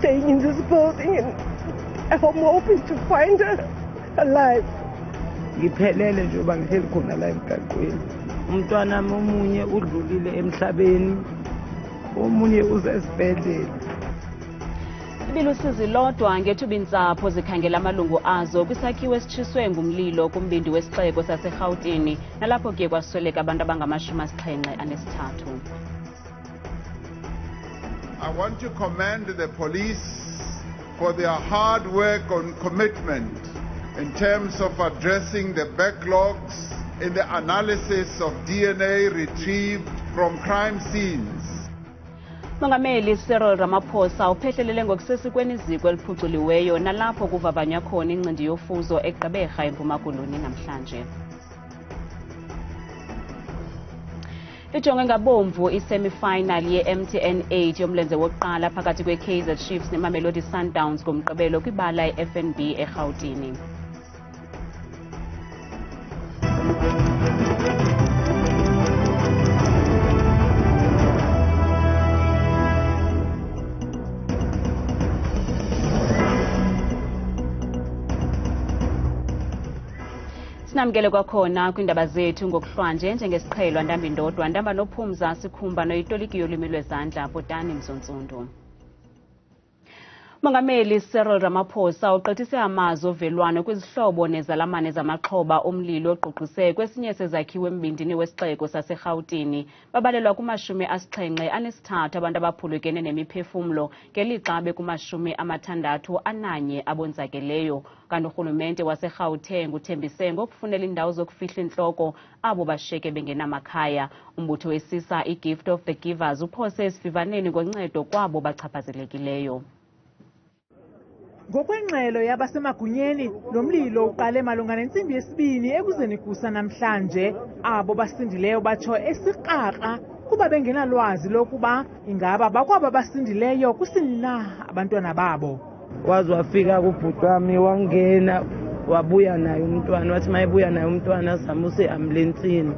staying in this building, and I'm hoping to find her alive. Ngiphelele njengoba ngihleli khona la emgaqweni. Umntwana omunye udlulile emhlabeni, omunye usesibhedlela. Ibilusizi lodwa ngethuba iintsapho zikhangela amalungu azo kwisakhiwo esitshiswe ngumlilo kumbindi wesixeko saseRhawutini, nalapho kuye kwasweleka abantu abangama-73. I want to commend the police for their hard work and commitment in terms of addressing the backlogs in the analysis of DNA retrieved from crime scenes. Umongameli Cyril Ramaphosa uphehlelele ngokusesikweni iziko eliphuculiweyo nalapho kuvavanywa khona incindi yofuzo eGqeberha eMpuma Koloni namhlanje. Ijonge ngabomvu i-semi-final ye-MTN 8 yomlenze wokuqala phakathi kwe-Kaizer Chiefs neMamelodi Sundowns ngomgqibelo kwibala i-FNB eRhawutini. Sinamkele kwakhona kwindaba zethu ngokuhlwanje njengesiqhelwa Ndambi Ndodwa, Ndamba noPhumza Sikhumba noyitoliki yolwimi lwezandla Bhotani Mzontsundu. Umongameli Cyril Ramaphosa ugqithise amazwi ovelwano kwizihlobo nezalamane zamaxhoba omlilo oqhuqhise kwesinye sezakhiwo embindini wesixeko saseRhawutini. Babalelwa kuma-73 abantu abaphulukene nemiphefumlo ngelixa beku-61 abonzakeleyo. Kanti urhulumente waseRhawutini uthembise ngokufunela indawo zokufihla intloko abo bashiyeke bengenamakhaya. Umbutho wesisa iGift of the Givers uphose esivivaneni ngoncedo kwabo bachaphazelekileyo. Ngokwengxelo yabasemagunyeni, lo mlilo uqale malunga nentsimbi yesibini ekuzeni kusa namhlanje. Abo basindileyo batsho esiqaqa kuba bengenalwazi lokuba ingaba bakwaba basindileyo kusini na abantwana babo. Waze wafika kubhuti wami wangena wabuya naye umntwana, wathi mayebuya naye umntwana samuse ambulensini.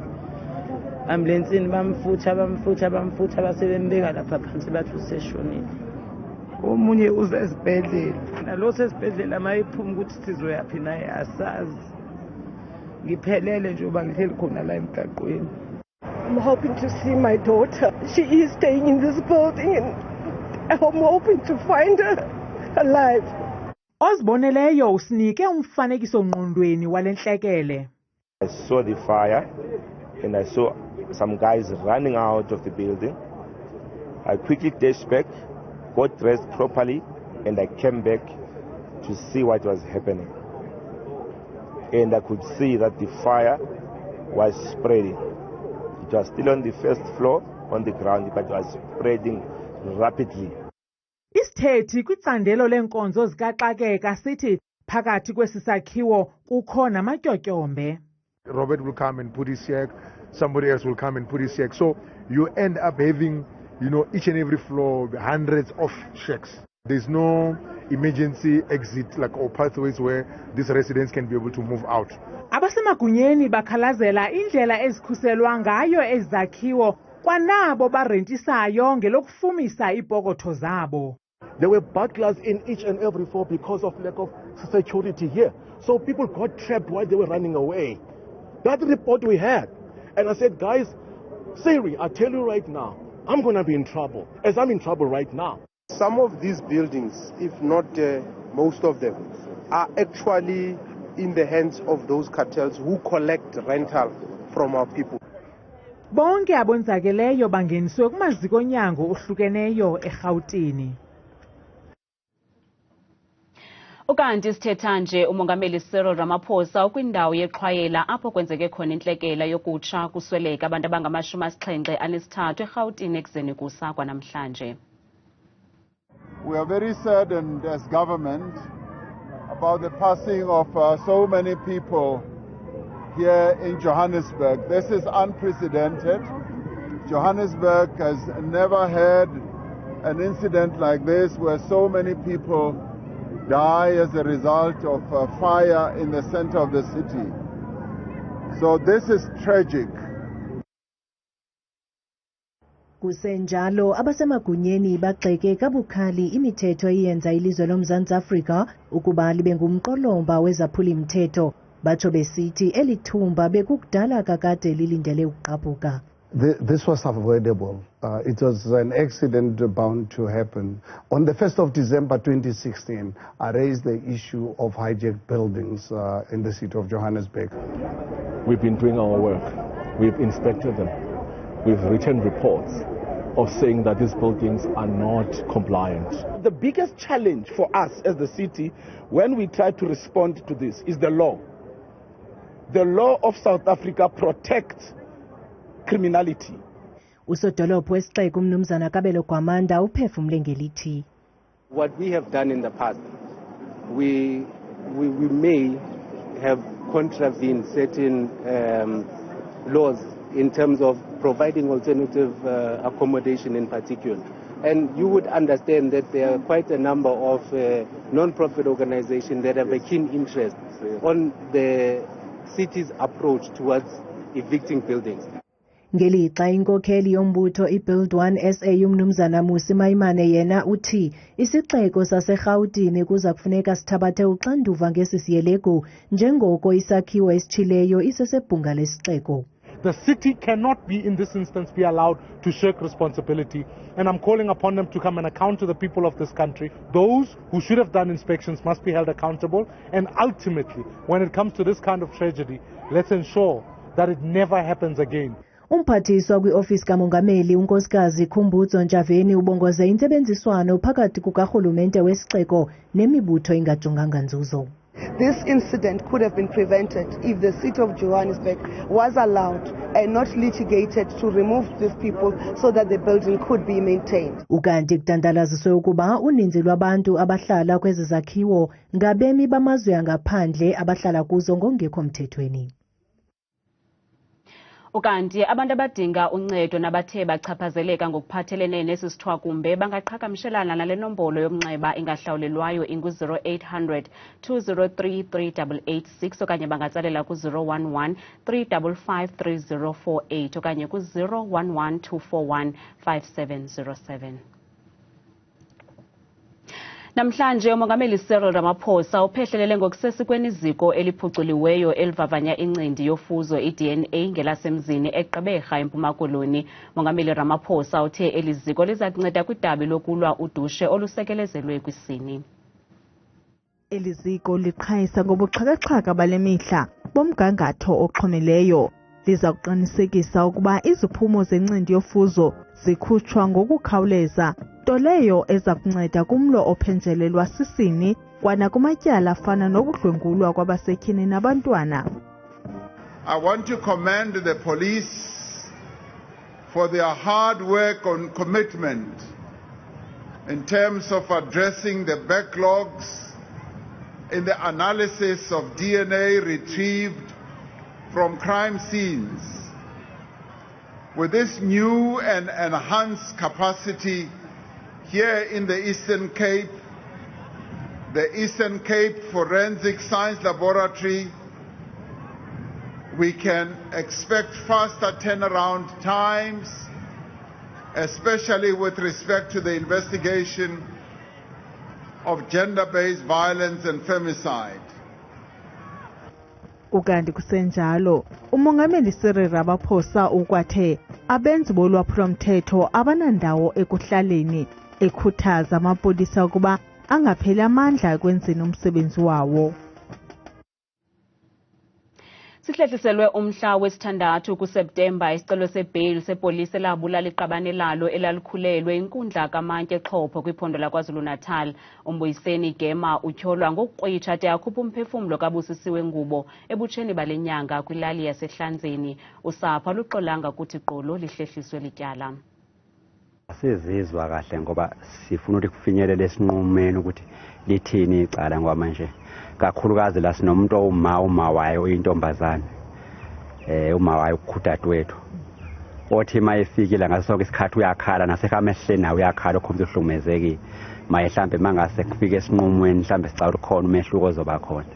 Ambulensini bamfutha basebembeka lapha phansi bathi useshonile. Omunye usesibhedlela, nalo sesibhedlela mayephuma ukuthi sizoyaphi naye asazi. Ngiphelele njengoba ngihleli khona la emgaqweni. I'm hoping to see my daughter. She is staying in this building, and I'm hoping to find her alive. Oziboneleyo usinike umfanekiso ngqondweni walenhlekele. I saw the fire and I saw some guys running out of the building. I quickly dashed back, got dressed properly, and I came back to see what was happening. And I could see that the fire was spreading. It was still on the first floor on the ground, but it was spreading rapidly. Isithethi kwicandelo lenkonzo zikaxakeka sithi phakathi kwesisakhiwo kukho namatyotyombe. Robert will come and put his check, somebody else will come and put his check. So you end up having, each and every floor, hundreds of shacks. There's no emergency exit or pathways where these residents can be able to move out. Abasemagunyeni bakhalazela indlela ezikhuselwa ngayo ezakhiwo kwanabo barentisayo ngelokufumisa ipokotho zabo. There were burglars in each and every floor because of lack of security here. So people got trapped while they were running away. That report we had. And I said, guys, Siri, I tell you right now, I'm going to be in trouble, as I'm in trouble right now. Some of these buildings, if not most of them, are actually in the hands of those cartels who collect rental from our people. Bonke abonzakeleyo bangeniswe kumaziko onyango ohlukeneyo eRhawutini. Ukanti sithetha nje umongameli Cyril Ramaphosa kwindawo yeqhwayela apho kwenzeke khona intlekela yokutsha kusweleka abantu abangama-73 eRhawutini ekuzeni kusa kwanamhlanje. We are very saddened as government about the passing of so many people here in Johannesburg. This is unprecedented. Johannesburg has never had an incident like this where so many people die as a result of a fire in the center of the city. So this is tragic. Kusenjalo abasemagunyeni bagxeke kabukhali imithetho eyenza ilizwe loMzantsi Afrika ukuba libe ngumqolomba wezaphuli-mthetho. Batsho besithi elithumba bekukudala kakade lilindele ukugqabhuka. This was avoidable. It was an accident bound to happen. On the 1st of December 2016, I raised the issue of hijacked buildings in the city of Johannesburg. We've been doing our work. We've inspected them. We've written reports of saying that these buildings are not compliant. The biggest challenge for us as the city when we try to respond to this is the law. The law of South Africa protects criminality. Usodolophu wesixeko umnumzana Kabelo Gwamanda uphefumle ngelithi. What we have done in the past, we may have contravened certain laws in terms of providing alternative accommodation in particular. And you would understand that there are quite a number of non-profit organizations that have a keen interest on the city's approach towards evicting buildings. Ngelixa inkokheli yombutho iBuild One SA umnumzana Musi Mayimane yena uthi isixeko saseRhawutini kuza kufuneka sithabathe uxanduva ngesisiyeleko njengoko isakhiwo esitshileyo isesebhunga lesixeko. The city cannot be, in this instance, be allowed to shirk responsibility. And I'm calling upon them to come and account to the people of this country. Those who should have done inspections must be held accountable. And ultimately, when it comes to this kind of tragedy, let's ensure that it never happens again. Umphathiswa kwi-ofisi kamongameli unkosikazi Khumbudzo Njaveni ubongoze intsebenziswano phakathi kukarhulumente wesixeko nemibutho engajonganga nzuzo. This incident could have been prevented if the city of Johannesburg was allowed and not litigated to remove these people so that the building could be maintained. Ukanti kutandalaziswe ukuba uninzi lwabantu abahlala kwezi zakhiwo ngabemi bamazwe angaphandle abahlala kuzo ngongekho mthethweni. Ukanti abantu abadinga uncedo nabathe bachaphazeleka ngokuphathelene nesi sithwakumbe bangaqhagamshelana nale nombolo yomnxeba ingahlawulelwayo ingu-0800 203 3886 okanye bangatsalela ku-011 355 3048 okanye ku-011 241 5707. Namhlanje umongameli Cyril Ramaphosa uphehlelele ngokusesikweni iziko eliphuculiweyo elivavanya incindi yofuzo iDNA ngelasemzini eGqeberha eMpuma Koloni. Umongameli Ramaphosa uthe eliziko liza kunceda kwidabi lokulwa udushe olusekelezelwe kwisini. Eliziko liqhayisa ngobuxhakaxhaka bale mihla bomgangatho oxhomileyo. Liza kuqinisekisa ukuba iziphumo zencindi yofuzo zikhutshwa ngokukhawuleza, nto leyo eza kunceda kumlo ophenjelelwa sisini kwanakumatyala afana nokudlwengulwa kwabasetyhini nabantwana. I want to commend the police for their hard work and commitment in terms of addressing the backlogs in the analysis of DNA retrieved from crime scenes. With this new and enhanced capacity here in the Eastern Cape, the Eastern Cape Forensic Science Laboratory, we can expect faster turnaround times, especially with respect to the investigation of gender-based violence and femicide. Ukanti kusenjalo umongameli Cyril Ramaphosa ukwathe abenzi bolwaphulomthetho abanandawo ekuhlaleni ekhuthaza amapolisa ukuba angapheli amandla ekwenzeni umsebenzi wawo. Sihlehliselwe umhla wesithandathu kuSeptemba isicelo sebheyili sepolisi elabulala iqabane lalo elalikhulelwe inkundla kamantye xhopho kwiphondo laKwaZulu-Natal. Mbuyiseni Gema utyholwa ngokuqwitsha ade akhupha umphefumlo kabusisiwe ngubo ebutsheni bale nyanga kwilali yaseHlanzeni. Usapho luxolanga kuthi qolo lihlehliswe lityala. Sizizwa kahle ngoba sifuna ukuthi kufinyelele esinqumeni ukuthi lithini icala ngoba manje kakhulukazi la sinomuntu uma wayo oyintombazane uma wayo ukukhudadwethu othi mayefikile ngaso sonke isikhathi uyakhala nasehamehleni nawe uyakhala okhomza uhlukumezekile maye mhlambe mangase kufike esinqumweni mhlambe sicala ukukhona umehluko ozoba khona.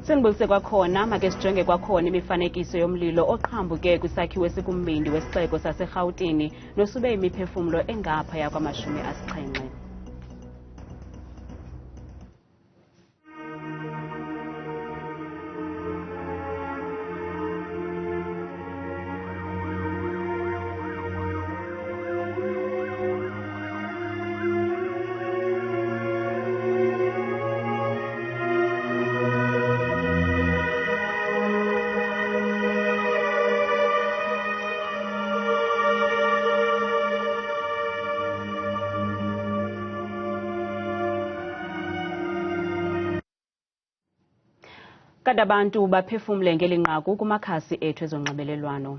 Sinibulise kwakhona, make sijonge kwakhona imifanekiso yomlilo oqhambuke kwisakhiwo esikumbindi wesixeko saseRhawutini nosube imiphefumlo engaphaya kwama-70. Kada abantu baphefumle ngelinqaku kumakhasi ethu ezonxibelelwano.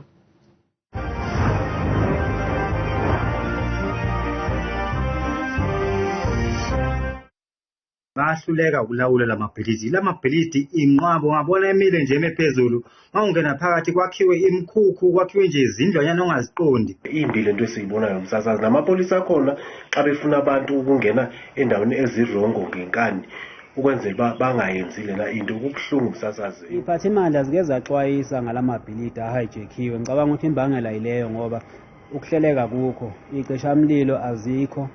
Bahluleka ukulawula lamabhilidi. Lamabhilidi inqwabo ngabona emile nje ephezulu. Mawungena phakathi kwakhiwe imkhukhu, kwakhiwe nje izindlwanyana ongaziqondi. Imbi lento esiyibonayo umsasazi namapolisa akhona xa befuna abantu ukungena endaweni ezirongo ngenkani. Ukwenzela bangayenzi lena into kubuhlungu umsasazi. Iphathimandla zike zaxwayisa ngalamabhilidi ahijackiwe. Ngicabanga ukuthi imbangela yileyo ngoba ukuhleleka kukho, icishamlilo azikho.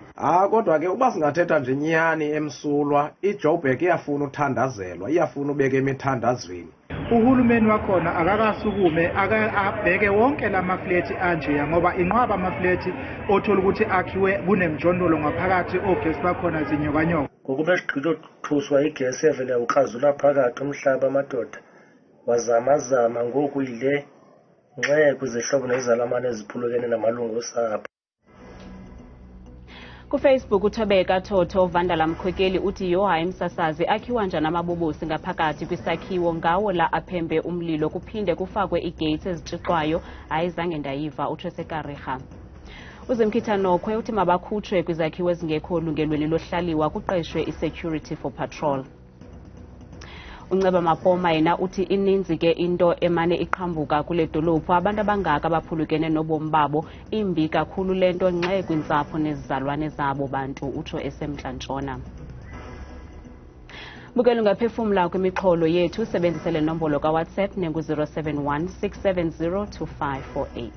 Kodwa ke uba singathetha nje nyani emsulwa, iJoburg iyafuna uthandazelwa, iyafuna ubeka emithandazweni. Uhulumeni wakhona akakasukume abheke wonke lamaflethi anjeya ngoba inqwaba amaflethi othola ukuthi akhiwe kunemjondolo ngaphakathi ogesi bakhona zinyokanyoka. Ngokuba esigqilo ukuthuswa igesi evele uxazula phakathi umhlaba amadoda wazamazama ngoku yile nxeko izihlobo nezalamane eziphulukene namalungu osapho. KuFacebook uThobeka Thotho Vandala Mkhwekeli uthi hayi msasazi akhiwa njani amabobosi ngaphakathi kwisakhiwo ngawo la aphembe umlilo kuphinde kufakwe igates ezitshixwayo hayi zange ndayiva utsho eGqeberha. Uzimkhitha Nokhwe uthi mabakhutshwe kwizakhiwo ezingekho lungelweni lohlaliwa kuqeshwe i-security for patrol. Unceba Mapoma yena uthi ininzi ke into emane iqhambuka kule dolophu abantu abangaka abaphulukene nobomi babo imbi kakhulu lento nxe kwiintsapho nezizalwane zabo bantu utsho esemntla-ntshona. Bukela ungaphefumla kwimixholo yethu sebenzisa le nombolo kaWhatsApp nengu-071 670 2548.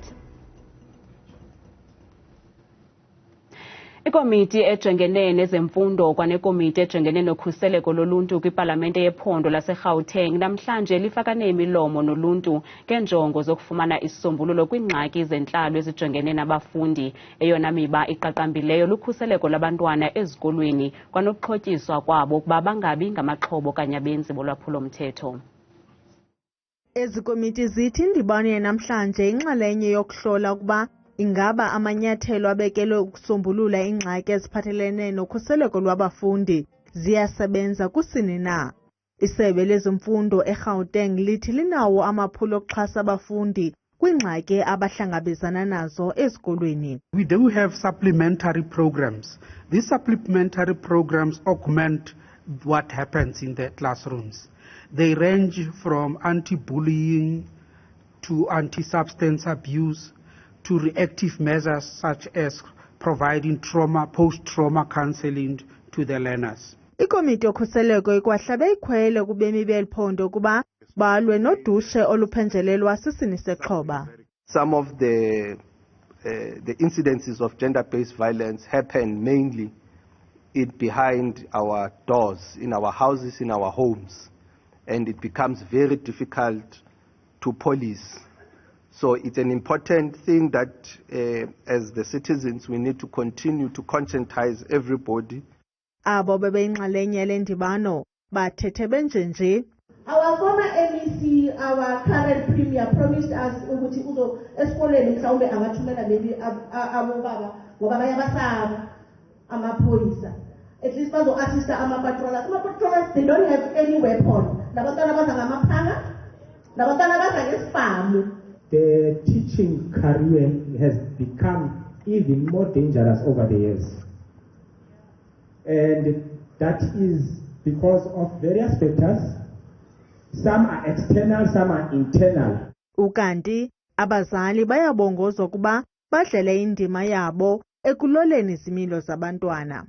Ikomiti ejongene nezemfundo kwanekomiti ejongene nokhuseleko loluntu kwipalamente yephondo laseGauteng namhlanje lifakane imilomo noluntu ngenjongo zokufumana isisombululo kwiingxaki zentlalo ezijongene nabafundi. Eyona miba iqaqambileyo lukhuseleko labantwana ezikolweni kwanokuxhotyiswa kwabo ukuba bangabi ngamaxhoba okanye abenzi bolwaphulo-mthetho. Ezi komiti zithi Indibano yanamhlanje inxalenye yokuhlola ukuba ingaba amanyathelo abekelwe ukusombulula ingxaki eziphathelene nokhuseleko lwabafundi ziyasebenza kusini na. Isebe lezemfundo eGauteng lithi linawo amaphulo okuxhasa abafundi kwingxaki abahlangabezana nazo ezikolweni. We do have supplementary programs. These supplementary programs augment what happens in the classrooms. They range from anti-bullying to anti-substance abuse to reactive measures such as providing post-trauma counseling to the learners. Ikomiti yokhuseleko ikwahlabe ikhwele kubemi beliphondo kuba balwe nodushe oluphenjelelwa sisini sexhoba. Some of the incidences of gender-based violence happen mainly behind our doors, in our houses, in our homes, and it becomes very difficult to police. So it's an important thing that as the citizens we need to continue to conscientize everybody. Abo bebeyinxalenye leNdibano bathethe benjenje. Our former MEC, our current premier promised us ukuthi uzo esikoleni mhlawumbe angathumela maybe abobaba ngoba bayabasaba amaphoyisa. At least bazo assista ama-patrollers. Ama-patrollers, they don't have any weapon. Labantwana baza ngamaphanga, labantwana baza ngesibhamu. The teaching career has become even more dangerous over the years. And that is because of various factors. Some are external, some are internal. Ukanti abazali bayabongozwa kuba badlele indima yabo ekuloleni izimilo zabantwana.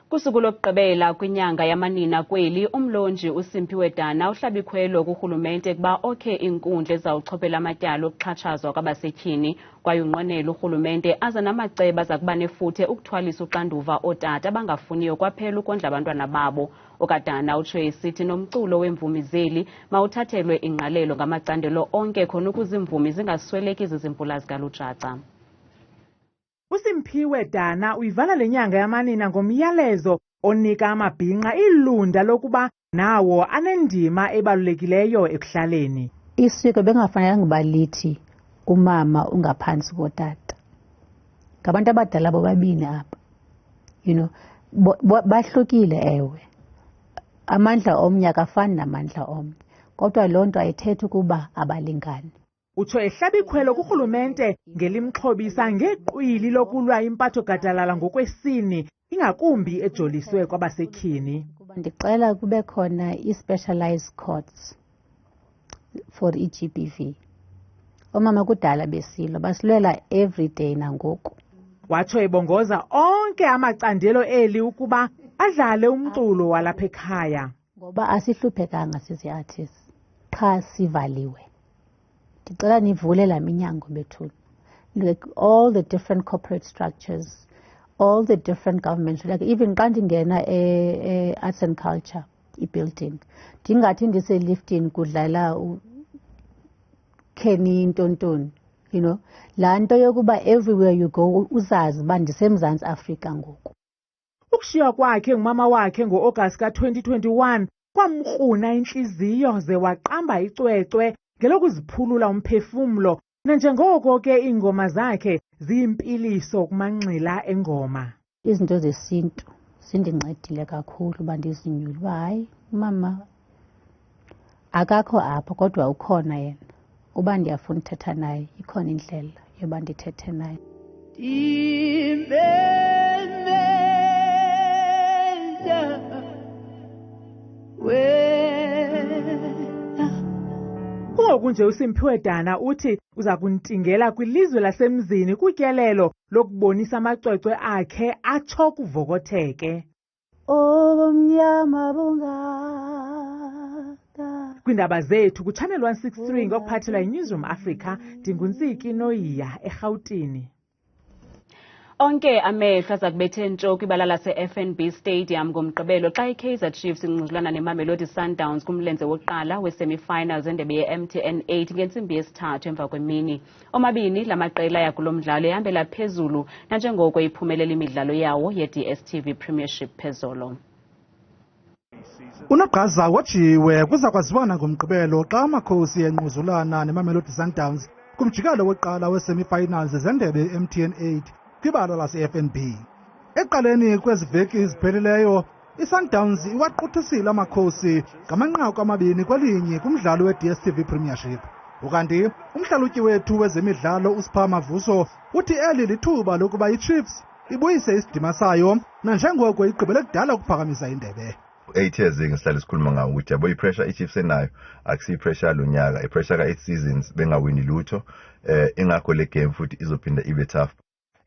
Kusuku lokugqibela kwinyanga yamanina kweli, umlonji uSimphiwe Dana uhlabe ikhwelo kurhulumente kuba okhe inkundla ezawuchophela amatyala okuxhatshazwa kwabasetyhini, kwaye unqwenela urhulumente aza namaceba aza kuba nefuthe ukuthwalisa uxanduva ootata abangafuniyo kwaphela ukondla abantwana babo. OkaDana utsho esithi nomculo weemvumi zeli mawuthathelwe ingqalelo ngamacandelo onke khona ukuze iimvumi zingasweleki zizimpula zikalujaca. uSimphiwe Dana uyivala le nyanga yamanina ngomyalezo onika amabhinqa ilunda lokuba nawo anendima ebalulekileyo ekuhlaleni. Isiko bengafanelanga balithi umama ungaphansi kotata. Ngabantu abadala bobabini apha. Bahlukile ewe. Amandla omnye akafani namandla omnye. Kodwa loo nto ayithethi ukuba abalingani. Utsho ehlaba ikhwelo kurhulumente ngelimxhobisa ngeqwili lokulwa impatho gadalala ngokwesini, ingakumbi ejoliswe kwabasetyhini. Ndicela kube khona i-specialized courts for i-GBV. Omama kudala besilo basilwela everyday nangoku. Watsho ebongoza onke amacandelo eli ukuba adlale umculo walapha ekhaya. Ngoba asihluphekanga sizi-artists, qha sivaliwe. Ndicela nivule la minyango bethuna. Like all the different corporate structures, all the different governments, like even xa ndingena arts and culture, i-building. Ndingathi ndise-lifting kudlala Kenny Ntontoni, laa nto yokuba everywhere you go uzazi uba ndiseMzantsi Afrika ngoku. Ukushiywa kwakhe ngumama wakhe ngo-August ka-2021 kwamkruna intliziyo ze waqamba icwecwe ngelokuziphulula umphefumlo, nanjengoko ke iingoma zakhe ziyimpiliso kumanxila engoma. Izinto zesintu zindincedile kakhulu uba ndizinyule uba hayi umama akakho apha kodwa ukhona yena. Uba ndiyafuna uthetha naye ikhona indlela yoba ndithethe naye. Kungoku nje uSimphiwe Dana uthi uza kuntingela kwilizwe lasemzini kutyelelo lokubonisa amacwecwe akhe atsho kuvokotheke. Obumnyama bungaka. Kwiindaba zethu kuChannel 163 ngokuphathelwa yiNewsroom Africa, ndinguNtsiki Noyiya eRhawutini. Onke amehlo aza kubethe ntsho kwibala lase-FNB Stadium ngomgqibelo xa iKaizer Chiefs ingquzulana neMamelodi Sundowns kumlenze wokuqala we-semi-finals endebe ye-MTN 8 ngentsimbi yesithathu emva kwemini. Omabini la maqela yakulo mdlalo ehambela phezulu nanjengoko iphumelela imidlalo yawo ye-DStv Premiership phezolo. Unogqaza wajiwe kuza kwaziwana ngomgqibelo xa amakhosi engquzulana neMamelodi Sundowns kumjikelo wokuqala we-semi-finals zendebe ye-MTN 8 kwibala lase-FNB. Ekuqaleni kwezi veki zipheleleyo, iSundowns iwaquthisile amakhosi ngamanqaku amabini kwelinye kumdlalo we-DStv Premiership. Ukanti umhlalutyi wethu wezemidlalo uSipha Mavuso uthi eli lithuba lokuba iChiefs ibuyise isidima sayo nanjengoko igqibele kudala ukuphakamisa indebe. 8 years ngesihlale sikhuluma ngawo ukuthi yabo ipressure iChiefs enayo akusiyi pressure lonyaka, ipressure ka 8 seasons bengawini lutho, ingakho le game futhi izophinda ibe tough.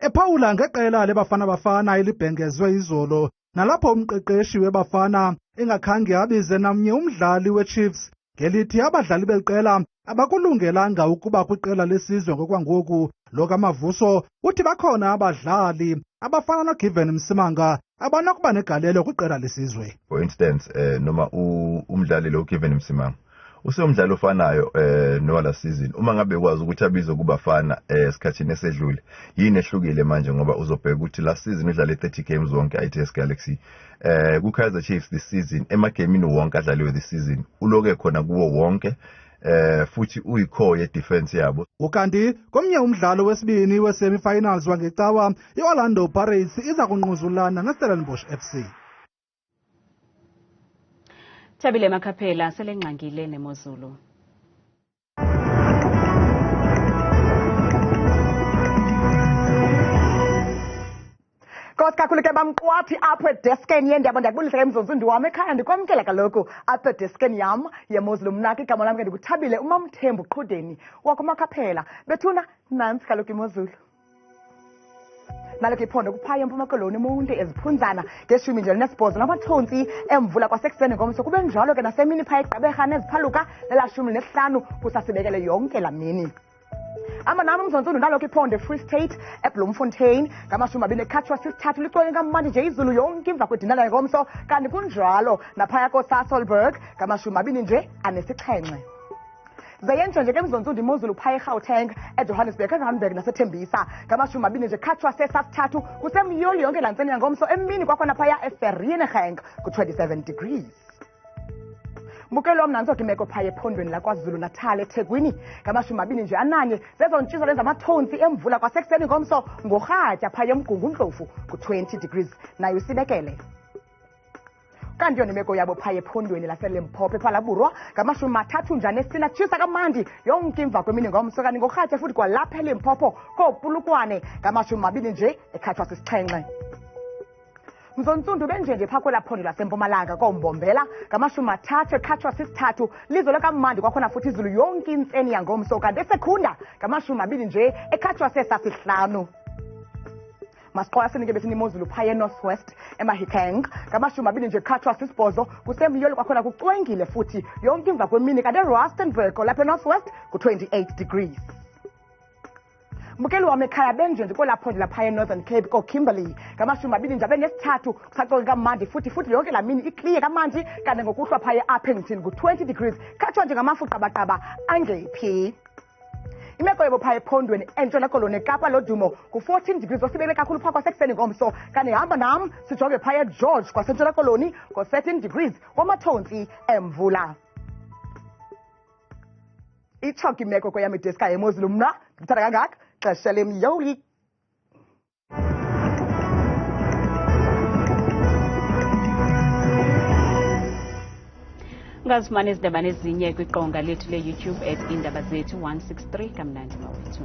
Ephawula ngeqela leBafana Bafana elibhengezwe izolo nalapho umqeqeshi weBafana engakhange abize namnye umdlali weChiefs ngelithi abadlali beqela abakulungelanga ukuba kwiqela lesizwe ngokwangoku. Lo kaMavuso uthi bakhona abadlali abafana noGiven Msimanga abanokuba negalelo kwiqela lesizwe. For instance, noma umdlali lo Given Msimanga usomdlalo ofanayo nowala season, uma ngabe kwazi ukuthi abize kubafana esikhathini esedlule yini ehlukile manje ngoba uzobheka ukuthi last season udlale 30 games wonke ITS Galaxy, kuKaizer Chiefs this season emagamini wonke adlaliwe this season uloke khona kuwo wonke, futhi uyikho ye-defense yabo. Ukanti komnye umdlalo wesibini we-semi-finals wangecawa i-Orlando Pirates iza kunquzulana neStellenbosch FC. Thabile Makhaphela selengxangile nemozulu. Nkosi kakhulu ke bamqwathi apho edeskeni yendaba ndiyakubulisa ke mzonzundi wam ekhaya ndikwamkela kaloku apho edeskeni yam yemozulu. Mna ke igama lam ke ndikuthabile uMamthembu Qhudeni wakho Makhaphela. Bethuna nantsi kaloku imozulu. nalo ke iphondo kuphaya eMpuma Koloni umonde eziphunzana ngeshumi nje nesibhozo namathontsi emvula kwasekuseni ngomso kube njalo ke nasemini phaya eGqeberha neziphaluka lelashumi nesihlanu kusasibekele yonke la mini. Amanani umzonsundu nalo ke iphondo Free State eBloemfontein ngamashumi abini ekhatshwa sisithathu licwele kamandi nje izulu yonke emva kwedinala ngomso kanti kunjalo naphaya koSasolburg ngamashumi abini nje anesixhenxe. Zayentsho nje ke emzonsundu imozulu phaya eGauteng eJohannesburg eRandburg naseThembisa ngamashumi abini nje khatshwa sesasithathu kusemyoli yonke lantseni yangomso emini kwakhona phaya eVereeniging ku-27 degrees. Mbukelo mnanzo ke imeko phaya ephondweni laKwaZulu Natal eThekwini ngamashumi abini nje ananye zezontshiso lenza amathontsi emvula kwasekuseni ngomso ngorhatya phaya eMgungundlovu ku-20 degrees nayo sibekele. Kanti yona imeko yabo phaya ephondweni laseLimpopo ePhalaburwa ngamashumi mathathu nje anesina tshisa kamandi yonke emva kwemini ngomso kanti ngorhatya futhi kwalapha eLimpopo koopulukwane ngamashumi abini nje ekhatshwa sisixhenxe. Mzonsundu benjenje phaa kwelaa phondo laseMpumalanga koombombela ngamashumi mathathu ekhatshwa sisithathu lizolo kamandi kwakhona futhi izulu yonke intseni yangomso kanti esekhunda ngamashumi abini nje ekhatshwa sesasihlanu. Masiqola sinike besinimozulu phaya eNorthwest eMahikeng ngamashumi abini nje ekhatshwa sisibhozo kusemyolo kwakhona kucwengile futhi yonke emva kwemini kanti eRustenburg lapha eNorthwest ku-28 degrees. Mbukeli wami ekhaya benjenje kwelaa phondo laphaya eNorthern Cape koKimberley ngamashumi abini nje abenesithathu kusaqoke kamandi futhi yonke laa mini ikliye kamandi kanti ngokuhlwa phaya eUppington ku-20 degrees khatshwa nje ngamafuqabaqaba angephi. Imeko yabo phaya ephondweni entshona Koloni eKapa lodumo ku-14 degrees osibekele kakhulu phaa kwasekuseni ngomso kanti hamba nam sijonge phaya eGeorge kwasentshona Koloni ko-13 degrees wamathontsi emvula. Itshoke imeko kweyam ideska yemozulu mna ndikuthanda kangaka xesha lemyoli. Ungazifumana izindaba nezinye kwiqonga lethu leYouTube @Iindaba Zethu 163 kamnandi mawethu.